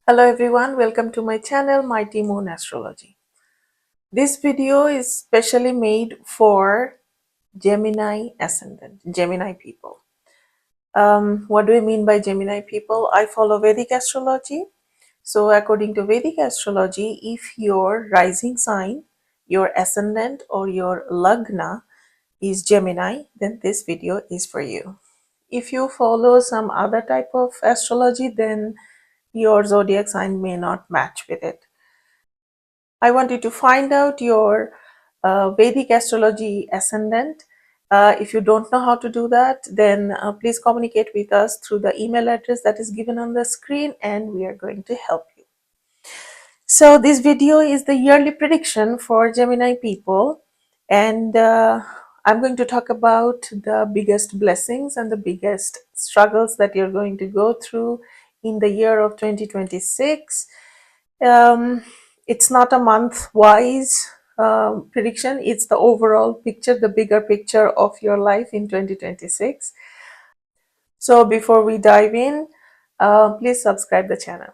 Hello everyone, welcome to my channel Mighty Moon Astrology. This video is specially made for Gemini Ascendant, Gemini people. What do I mean by Gemini people? I follow Vedic Astrology. So according to Vedic Astrology, if your rising sign, your ascendant or your lagna is Gemini, then this video is for you. If you follow some other type of astrology, then your zodiac sign may not match with it. I want you to find out your Vedic astrology ascendant. If you don't know how to do that, then please communicate with us through the email address that is given on the screen, and we are going to help you. So this video is the yearly prediction for Gemini people, and I'm going to talk about the biggest blessings and the biggest struggles that you're going to go through in the year of 2026. It's not a month-wise prediction, it's the overall picture, the bigger picture of your life in 2026. So before we dive in, please subscribe the channel.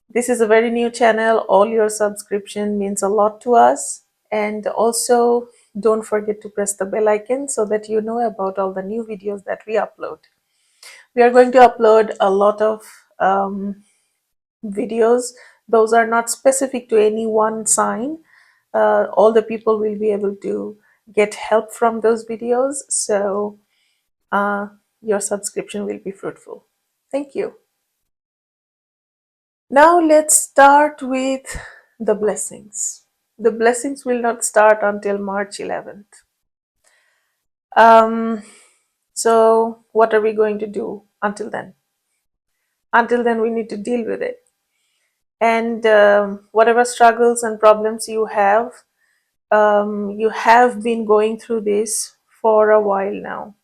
This is a very new channel. All your subscription means a lot to us. And also don't forget to press the bell icon so that you know about all the new videos that we upload. We are going to upload a lot of videos. Those are not specific to any one sign. All the people will be able to get help from those videos. So your subscription will be fruitful. Thank you. Now let's start with the blessings. The blessings will not start until March 11th. So what are we going to do until then? Until then, we need to deal with it. And whatever struggles and problems you have been going through this for a while now,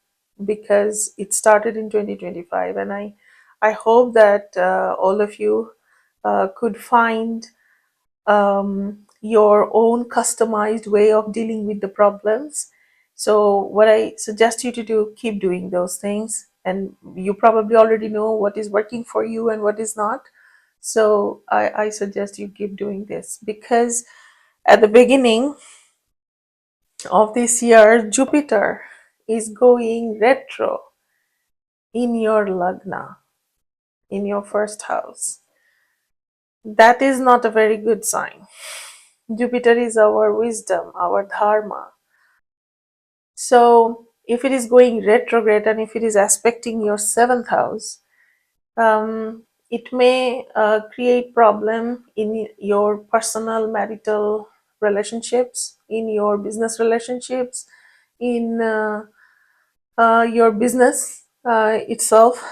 because it started in 2025, and I hope that all of you could find your own customized way of dealing with the problems. So what I suggest you to do, keep doing those things, and you probably already know what is working for you and what is not. So I suggest you keep doing this, because at the beginning of this year, Jupiter is going retro in your lagna, in your first house. That is not a very good sign. Jupiter is our wisdom, our dharma. So if it is going retrograde and if it is aspecting your seventh house, it may create problem in your personal marital relationships, in your business relationships, in your business itself,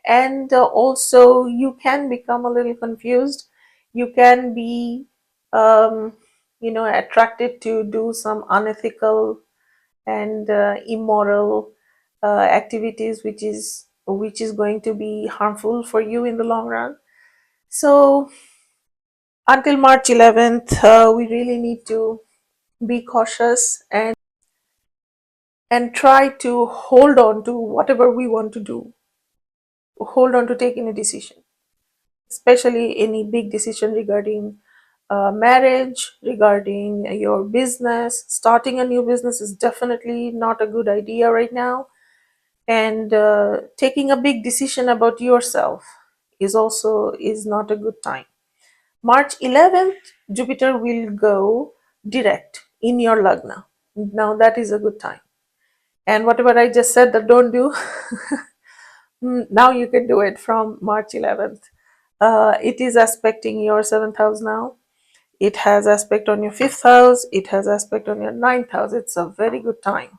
and also you can become a little confused. You can be attracted to do some unethical and immoral activities, which is going to be harmful for you in the long run. So until March 11th, we really need to be cautious and try to hold on to whatever we want to do. Hold on to taking a decision, especially any big decision regarding marriage, regarding your business. Starting a new business is definitely not a good idea right now. And taking a big decision about yourself is not a good time. March 11th, Jupiter will go direct in your lagna. Now that is a good time. And whatever I just said that don't do, now you can do it from March 11th. It is aspecting your 7th house now. It has aspect on your 5th house. It has aspect on your 9th house. It's a very good time.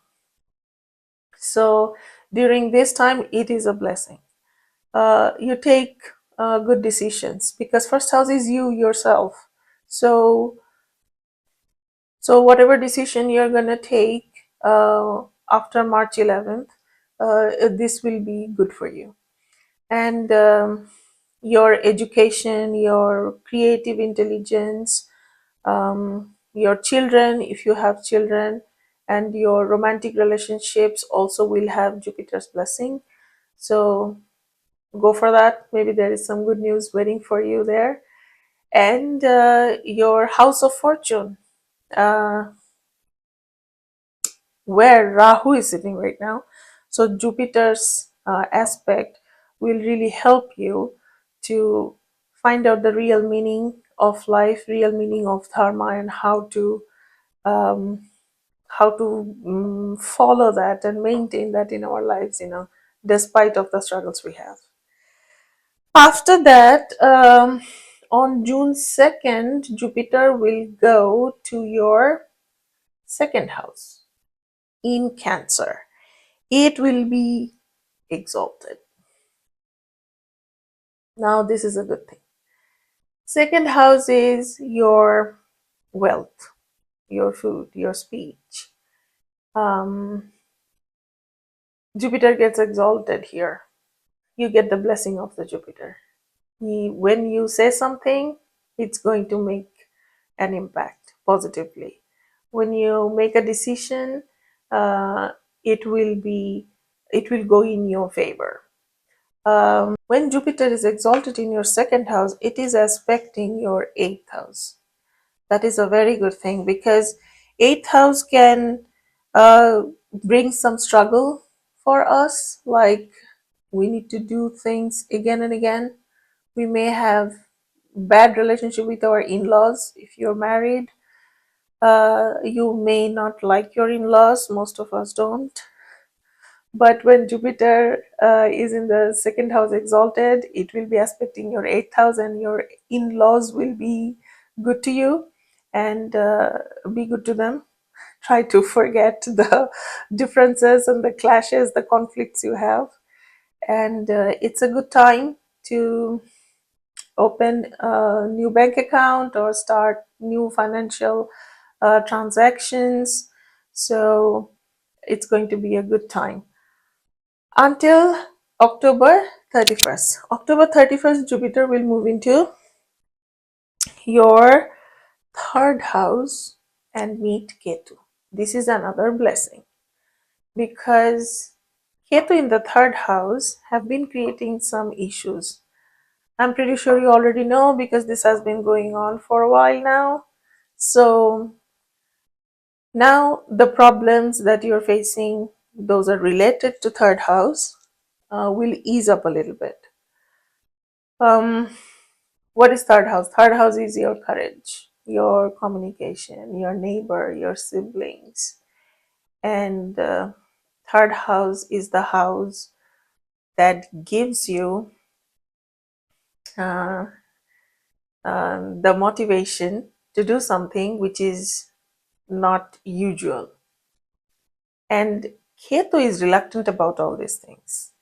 So during this time, it is a blessing. You take good decisions, because first house is you yourself. So whatever decision you're gonna take after March 11th, this will be good for you. And your education, your creative intelligence, your children, if you have children, and your romantic relationships also will have Jupiter's blessing. So go for that. Maybe there is some good news waiting for you there. And your house of fortune, uh, where Rahu is sitting right now. So Jupiter's aspect will really help you to find out the real meaning of life, real meaning of dharma, and um, how to follow that and maintain that in our lives, despite of the struggles we have. After that, on June 2nd, Jupiter will go to your second house in Cancer. It will be exalted. Now, this is a good thing. Second house is your wealth, your food, your speech. Jupiter gets exalted here. You get the blessing of the Jupiter. When you say something, it's going to make an impact positively. When you make a decision, uh, it will go in your favor. When Jupiter is exalted in your second house, it is aspecting your eighth house. That is a very good thing, because eighth house can uh, bring some struggle for us, like we need to do things again and again. We may have bad relationship with our in-laws. If you're married, you may not like your in-laws. Most of us don't. But when Jupiter is in the second house exalted, it will be aspecting your eighth house, and your in-laws will be good to you, and be good to them. Try to forget the differences and the clashes, the conflicts you have. And it's a good time to open a new bank account or start new financial transactions. So it's going to be a good time until October 31st. October 31st, Jupiter will move into your third house and meet Ketu. This is another blessing, because Ketu in the third house have been creating some issues. I'm pretty sure you already know, because this has been going on for a while now. So now the problems that you're facing, those are related to third house, will ease up a little bit. What is third house? Third house is your courage, your communication, your neighbor, your siblings. And third house is the house that gives you uh, the motivation to do something which is not usual. And Ketu is reluctant about all these things.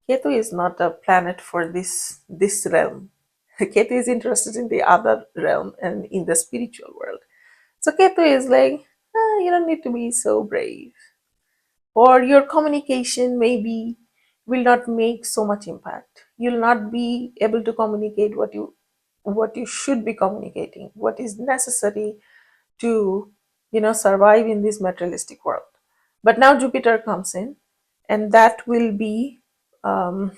Ketu is not a planet for this realm. Ketu is interested in the other realm and in the spiritual world. So Ketu is like, you don't need to be so brave. Or your communication maybe will not make so much impact. You'll not be able to communicate what you should be communicating, what is necessary to survive in this materialistic world. But now Jupiter comes in, and that will be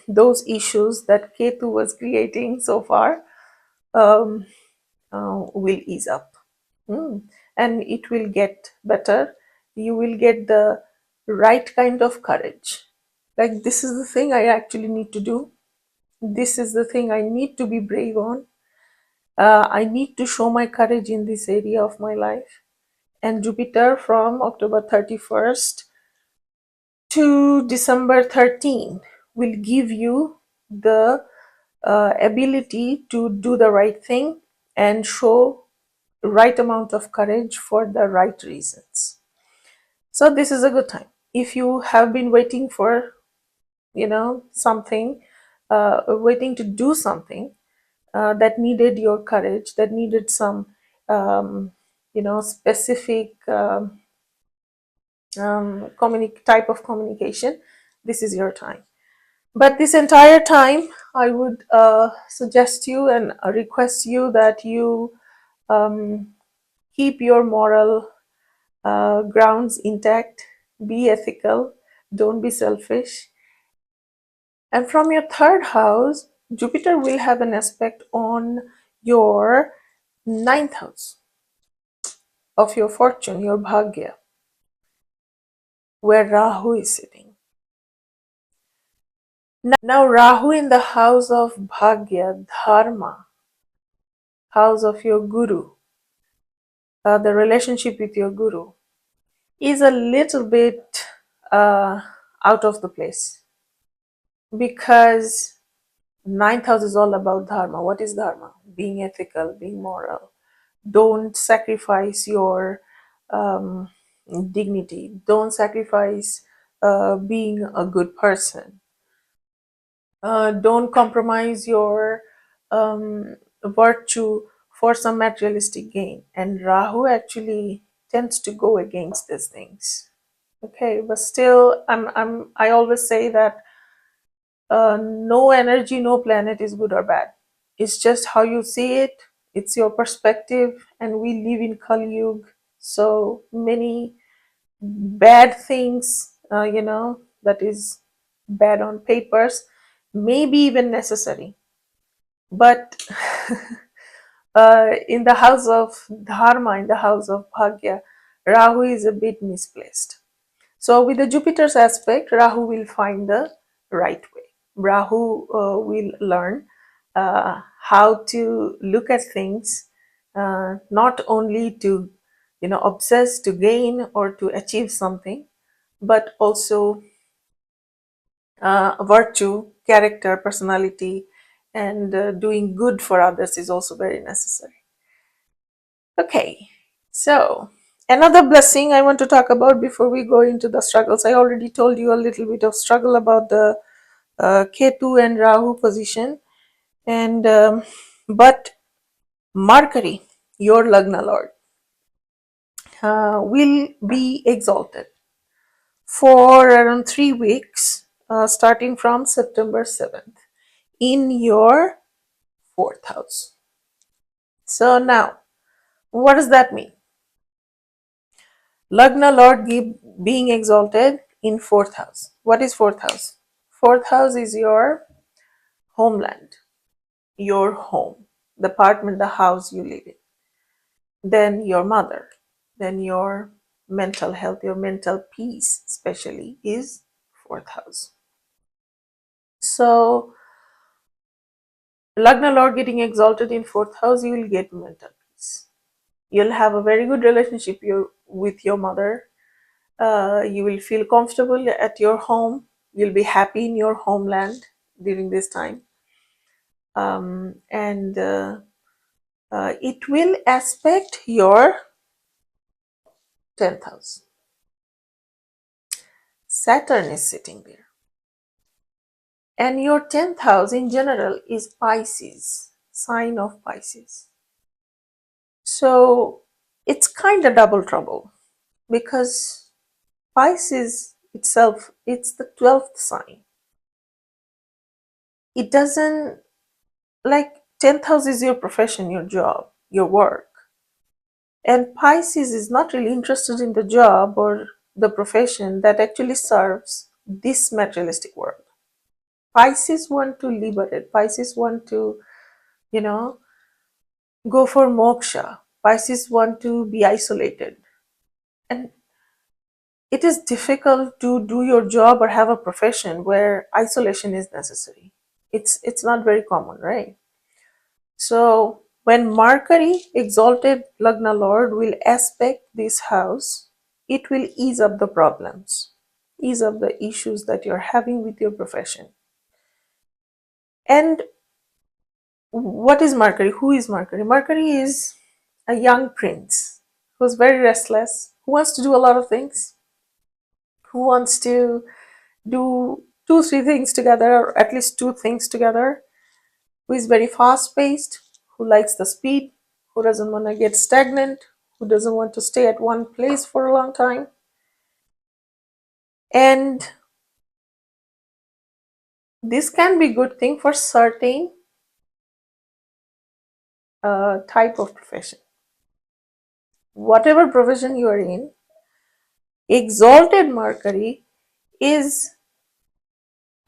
those issues that Ketu was creating so far um, will ease up. And it will get better. You will get the right kind of courage. Like, this is the thing I actually need to do. This is the thing I need to be brave on. I need to show my courage in this area of my life. And Jupiter from October 31st to December 13 will give you the ability to do the right thing and show right amount of courage for the right reasons. So this is a good time. If you have been waiting for something, waiting to do something that needed your courage, that needed some specific type of communication, this is your time. But this entire time, I would suggest you and request you that you keep your moral grounds intact, be ethical, don't be selfish. And from your third house, Jupiter will have an aspect on your ninth house of your fortune, your bhagya, where Rahu is sitting. Now Rahu in the house of bhagya, dharma, house of your guru, the relationship with your guru, is a little bit out of the place, because ninth house is all about dharma. What is dharma? Being ethical, being moral. Don't sacrifice your um, dignity. Don't sacrifice being a good person. Don't compromise your virtue for some materialistic gain. And Rahu actually tends to go against these things. Okay, but still, I always say that no energy, no planet is good or bad. It's just how you see it. It's your perspective, and we live in Kali Yuga, so many bad things, that is bad on papers, maybe even necessary. But in the house of Dharma, in the house of Bhagya, Rahu is a bit misplaced. So with the Jupiter's aspect, Rahu will find the right way. Rahu will learn how to look at things, not only to, obsess, to gain, or to achieve something, but also virtue, character, personality, and doing good for others is also very necessary. Okay, so another blessing I want to talk about before we go into the struggles. I already told you a little bit of struggle about the Ketu and Rahu position, and but Mercury, your Lagna Lord, will be exalted for around 3 weeks, starting from September 7th, in your fourth house. So now, what does that mean? Lagna Lord being exalted in fourth house. What is fourth house? Fourth house is your homeland, your home, the apartment, the house you live in. Then your mother, then your mental health, your mental peace, especially, is fourth house. So, Lagna Lord getting exalted in fourth house, you will get mental peace. You'll have a very good relationship with your mother. You will feel comfortable at your home. You'll be happy in your homeland during this time. And it will aspect your 10th house. Saturn is sitting there. And your 10th house in general is Pisces, sign of Pisces. So it's kind of double trouble, because Pisces itself, it's the 12th sign. It doesn't, like, 10th house is your profession, your job, your work. And Pisces is not really interested in the job or the profession that actually serves this materialistic world. Pisces want to liberate. Pisces want to, go for moksha. Pisces want to be isolated. And it is difficult to do your job or have a profession where isolation is necessary. It's not very common, right? So when Mercury, exalted Lagna Lord, will aspect this house, it will ease up the problems, ease up the issues that you're having with your profession. And what is Mercury? Who is Mercury? Mercury is a young prince who's very restless, who wants to do a lot of things, who wants to do two, three things together, or at least two things together, who is very fast paced, who likes the speed, who doesn't want to get stagnant, who doesn't want to stay at one place for a long time. And this can be a good thing for certain type of profession. Whatever profession you are in, exalted Mercury is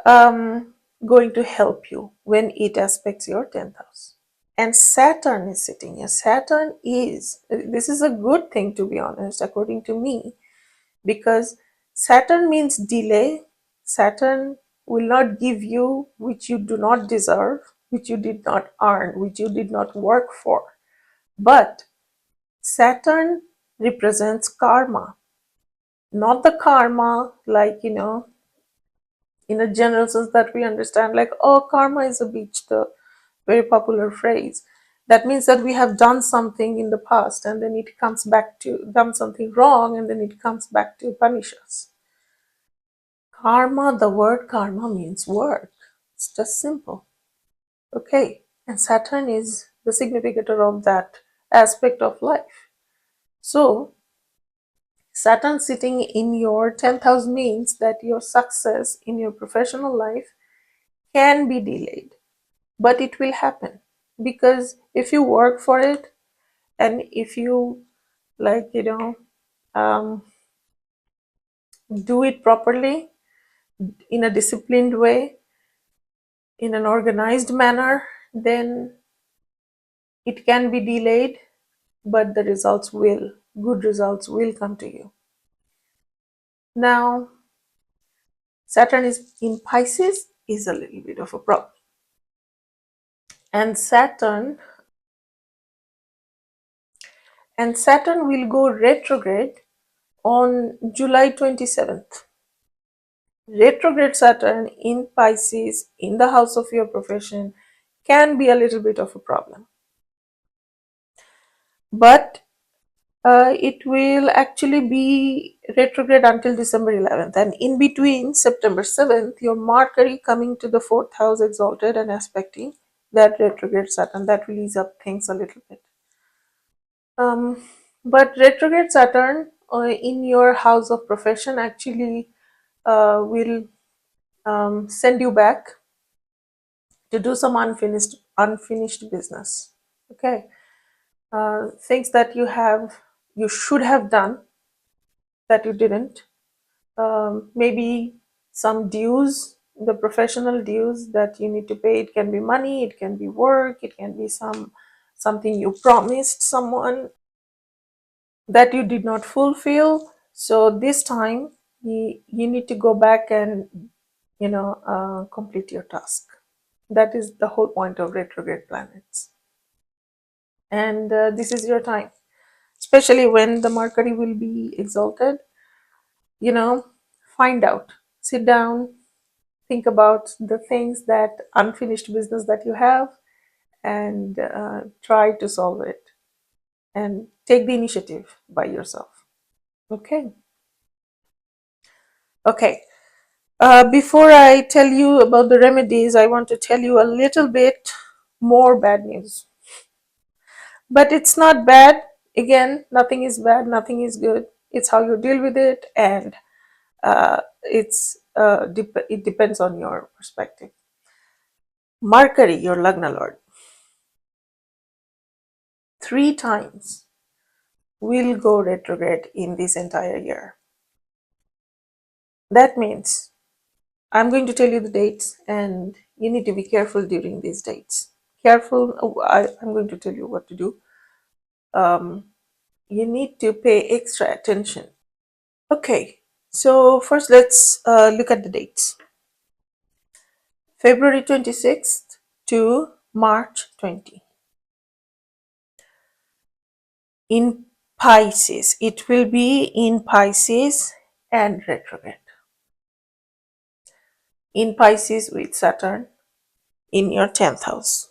going to help you when it aspects your 10th house. and Saturn is sitting here. Saturn is, this is a good thing, to be honest, according to me, because Saturn means delay. Saturn will not give you which you do not deserve, which you did not earn, which you did not work for. But Saturn represents karma, not the karma like, in a general sense that we understand, like, oh, karma is a beach, the very popular phrase. That means that we have done something in the past and then it comes back to, done something wrong and then it comes back to punish us. Karma, the word karma means work. It's just simple. Okay. And Saturn is the significator of that aspect of life. So, Saturn sitting in your 10th house means that your success in your professional life can be delayed, but it will happen, because if you work for it and if you, like, um, do it properly, in a disciplined way, in an organized manner, then it can be delayed, but the results will, good results will come to you. Now, Saturn is in Pisces is a little bit of a problem. And Saturn will go retrograde on July 27th. Retrograde Saturn in Pisces in the house of your profession can be a little bit of a problem. But it will actually be retrograde until December 11th. And in between September 7th, your Mercury coming to the 4th house exalted and aspecting that retrograde Saturn, that will ease up things a little bit. But retrograde Saturn in your house of profession actually will send you back to do some unfinished business. Okay, things that you should have done that you didn't. Maybe some dues, the professional dues that you need to pay. It can be money, it can be work, it can be something you promised someone that you did not fulfill. So this time you need to go back and complete your task. That is the whole point of retrograde planets. And this is your time, especially when the Mercury will be exalted. Find out, sit down, think about the things, that unfinished business that you have, and try to solve it and take the initiative by yourself. Okay. Before I tell you about the remedies, I want to tell you a little bit more bad news. But it's not bad. Again, nothing is bad, nothing is good. It's how you deal with it, and it depends on your perspective. Mercury, your Lagna Lord, 3 times will go retrograde in this entire year. That means I'm going to tell you the dates, and you need to be careful during these dates. Careful, I'm going to tell you what to do. You need to pay extra attention. Okay, so first let's look at the dates. February 26th to March 20. In Pisces, it will be in Pisces and retrograde. In Pisces with Saturn in your 10th house.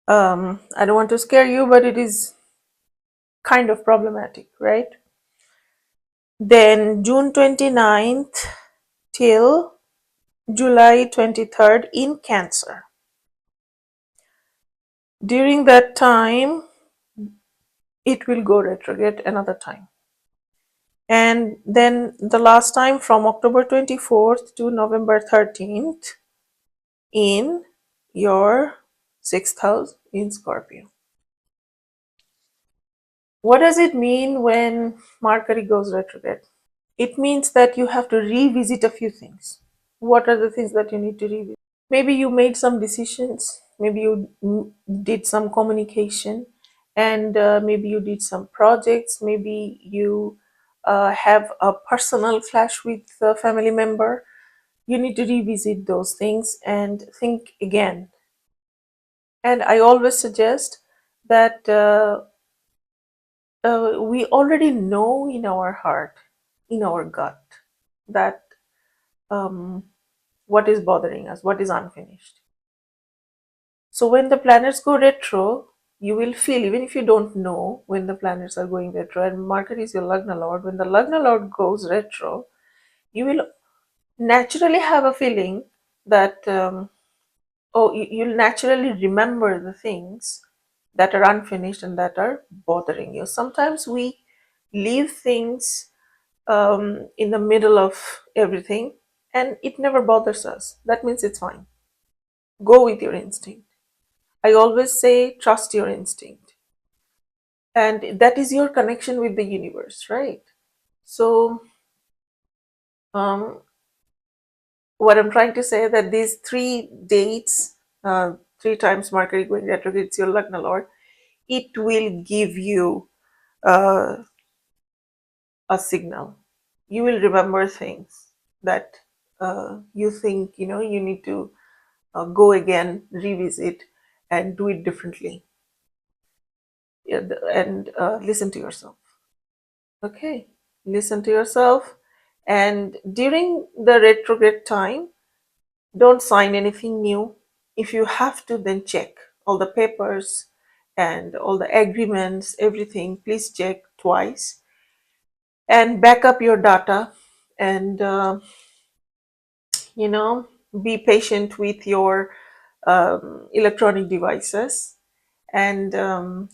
I don't want to scare you, but it is kind of problematic, right? Then June 29th till July 23rd in Cancer. During that time, it will go retrograde another time. And then the last time from October 24th to November 13th in your 6th house in Scorpio. What does it mean when Mercury goes retrograde? It means that you have to revisit a few things. What are the things that you need to revisit? Maybe you made some decisions maybe you did some communication, and maybe you did some projects, maybe you have a personal clash with a family member. You need to revisit those things and think again. And I always suggest that we already know in our heart, in our gut, that um, what is bothering us, what is unfinished. So when the planets go retro, you will feel, even if you don't know when the planets are going retro, and Mercury is your Lagna Lord, when the Lagna Lord goes retro, you will naturally have a feeling that, you'll naturally remember the things that are unfinished and that are bothering you. Sometimes we leave things in the middle of everything and it never bothers us. That means it's fine. Go with your instinct. I always say, trust your instinct. And that is your connection with the universe, right? So, um, what I'm trying to say, that these 3 dates, 3 times Mercury going retrograde, it's your Lagna Lord, it will give you uh, a signal. You will remember things that you think, you need to go again, revisit, and do it differently. Yeah, and listen to yourself. Okay, listen to yourself. And during the retrograde time, don't sign anything new. If you have to, then check all the papers and all the agreements, everything. Please check twice and back up your data, and be patient with your electronic devices, and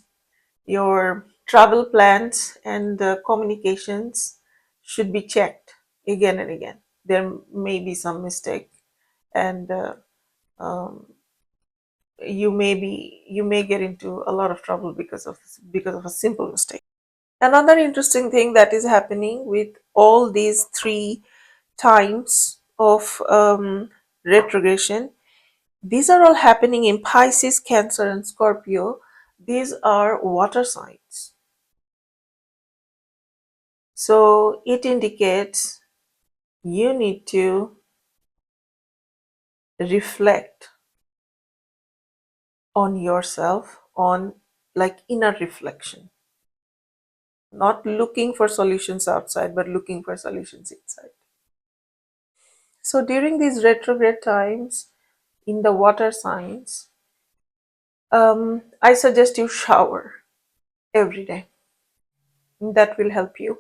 your travel plans and the communications should be checked again and again. There may be some mistake, and um, you may get into a lot of trouble because of a simple mistake. Another interesting thing that is happening with all these 3 times of retrogression, these are all happening in Pisces, Cancer, and Scorpio. These are water signs. So it indicates you need to reflect on yourself, on like inner reflection, not looking for solutions outside, but looking for solutions inside. So during these retrograde times in the water signs, I suggest you shower every day. That will help you.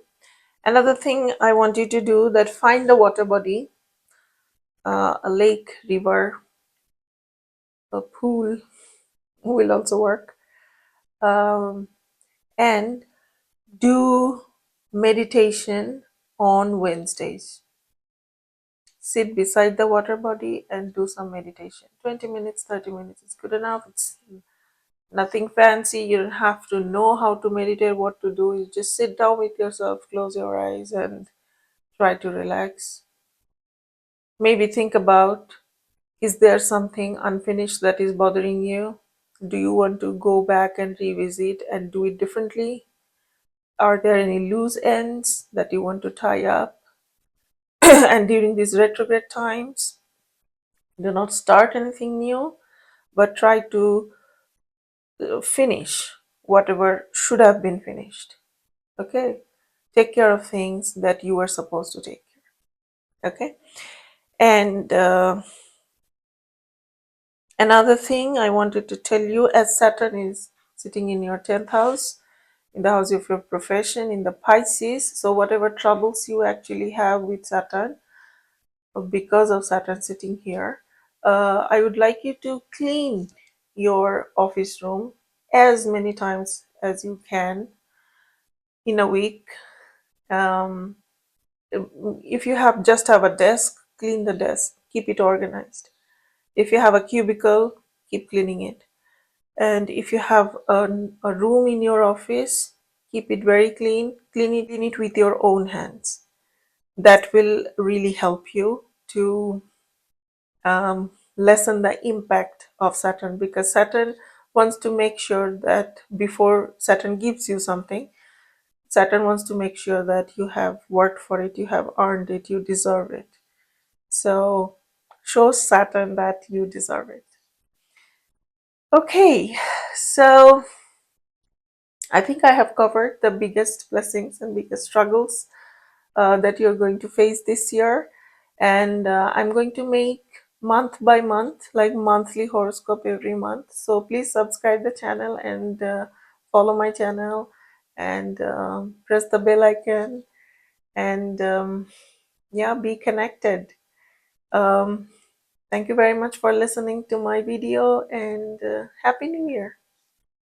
Another thing I want you to do, that find a water body, a lake, river, a pool will also work, um, and do meditation on Wednesdays. Sit beside the water body and do some meditation. 20 minutes, 30 minutes is good enough. It's nothing fancy. You don't have to know how to meditate, what to do. You just sit down with yourself, close your eyes, and try to relax. Maybe think about, is there something unfinished that is bothering you? Do you want to go back and revisit and do it differently? Are there any loose ends that you want to tie up? And during these retrograde times, do not start anything new, but try to finish whatever should have been finished. Okay? Take care of things that you were supposed to take care. Okay? And another thing I wanted to tell you, as Saturn is sitting in your 10th house, in the house of your profession, in the Pisces, so whatever troubles you actually have with Saturn, because of Saturn sitting here, I would like you to clean your office room as many times as you can in a week. Um, if you just have a desk, clean the desk, keep it organized. If you have a cubicle, keep cleaning it. And if you have a room in your office, keep it very clean. Clean it with your own hands. That will really help you to lessen the impact of Saturn, because Saturn wants to make sure that before Saturn gives you something, Saturn wants to make sure that you have worked for it, you have earned it, you deserve it. So show Saturn that you deserve it. Okay, so I think I have covered the biggest blessings and biggest struggles that you're going to face this year. And I'm going to make month by month, like monthly horoscope every month. So please subscribe the channel and follow my channel, and press the bell icon, and yeah, be connected. Thank you very much for listening to my video, and Happy New Year.